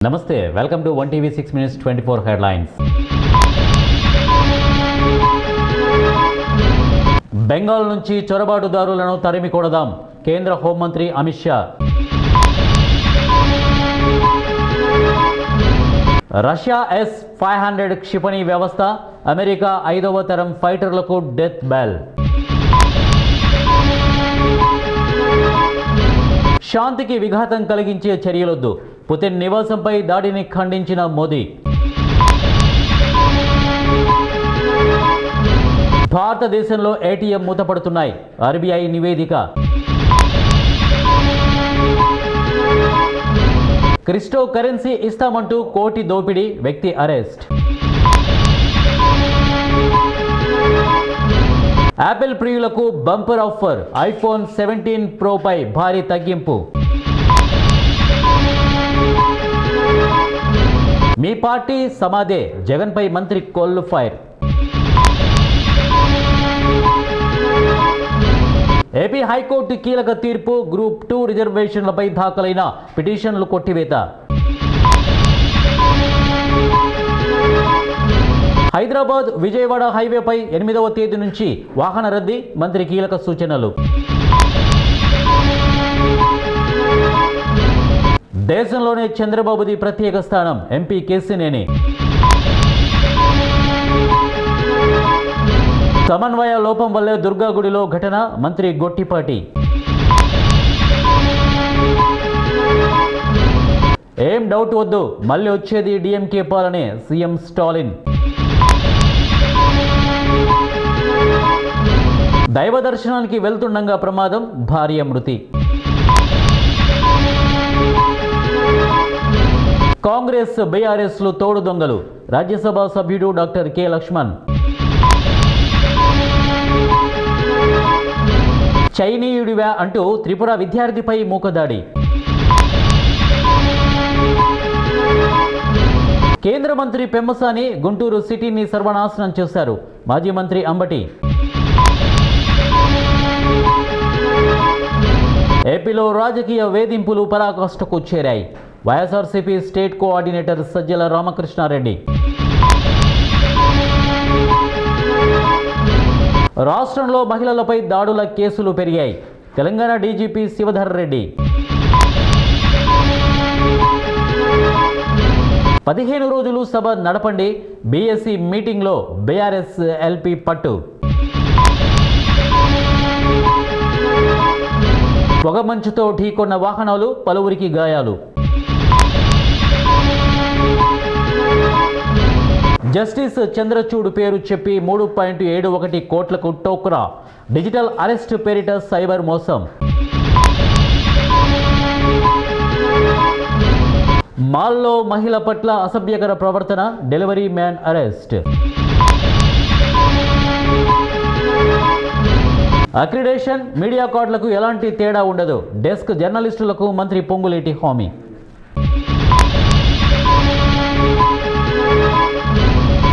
నమస్తే welcome to 1TV 6 minutes 24 headlines. Bengal నుంచి చొరబాటుదారులను తరిమి కొడదాం కేంద్ర హోంమంత్రి అమిత్ షా. రష్యా S-500 క్షిపణి వ్యవస్థ అమెరికా 5వ తరం ఫైటర్లకు డెత్ బెల్. శాంతికి విఘాతం కలిగించే చర్యలొద్దు పుతిన్ నివాసంపై దాడిని ఖండించిన మోదీ. భారతదేశంలో ఏటీఎం మూతపడుతున్నాయి ఆర్బీఐ నివేదిక. క్రిప్టో కరెన్సీ ఇస్తామంటూ కోటి దోపిడీ వ్యక్తి అరెస్ట్. యాపిల్ ప్రియులకు బంపర్ ఆఫర్ ఐఫోన్ 17 Pro పై భారీ తగ్గింపు. మీ పార్టీ సమాదే జగన్పై మంత్రి కోల్లు ఫైర్. ఏపీ హైకోర్టు కీలక తీర్పు గ్రూప్ 2 రిజర్వేషన్లపై దాఖలైన పిటిషన్లు కొట్టివేత. హైదరాబాద్ విజయవాడ హైవేపై 8వ తేదీ నుంచి వాహన రద్దీ మంత్రి కీలక సూచనలు. దేశంలోనే చంద్రబాబుది ప్రత్యేక స్థానం ఎంపీ కేసినేని. సమన్వయ లోపం వల్లే దుర్గాగుడిలో ఘటన మంత్రి గొట్టిపాటి. ఏం డౌట్ వద్దు మళ్ళీ వచ్చేది డిఎంకే పాలనే సీఎం స్టాలిన్. దైవ దర్శనానికి వెళ్తుండగా ప్రమాదం భార్య మృతి. కాంగ్రెస్ బీఆర్ఎస్లు తోడు దొంగలు రాజ్యసభ సభ్యుడు డాక్టర్ కె లక్ష్మణ్. చైనీయుడివా అంటూ త్రిపుర విద్యార్థిపై మూకదాడి. కేంద్ర మంత్రి పెమ్మసాని గుంటూరు సిటీని సర్వనాశనం చేశారు మాజీ మంత్రి అంబటి. ఏపీలో రాజకీయ వేధింపులు పరాకాష్ఠకు చేరాయి వైఎస్ఆర్సీపీ స్టేట్ కోఆర్డినేటర్ సజ్జల రామకృష్ణారెడ్డి. రాష్ట్రంలో మహిళలపై దాడుల కేసులు పెరిగాయి తెలంగాణ డీజీపీ శివధర్ రెడ్డి. 15 రోజులు సభ నడపండి బీఎస్సీ మీటింగ్లో బీఆర్ఎస్ ఎల్పీ పట్టు. పొగమంచుతో ఢీకొన్న వాహనాలు పలువురికి గాయాలు. జస్టిస్ చంద్రచూడ్ పేరు చెప్పి 3.71 కోట్లకు టోక్రా డిజిటల్ అరెస్ట్ పేరిట సైబర్ మోసం. మాల్లో మహిళ పట్ల అసభ్యకర ప్రవర్తన delivery man arrest. Accreditation media కార్డులకు ఎలాంటి తేడా ఉండదు డెస్క్ జర్నలిస్టులకు మంత్రి పొంగులేటి హామీ.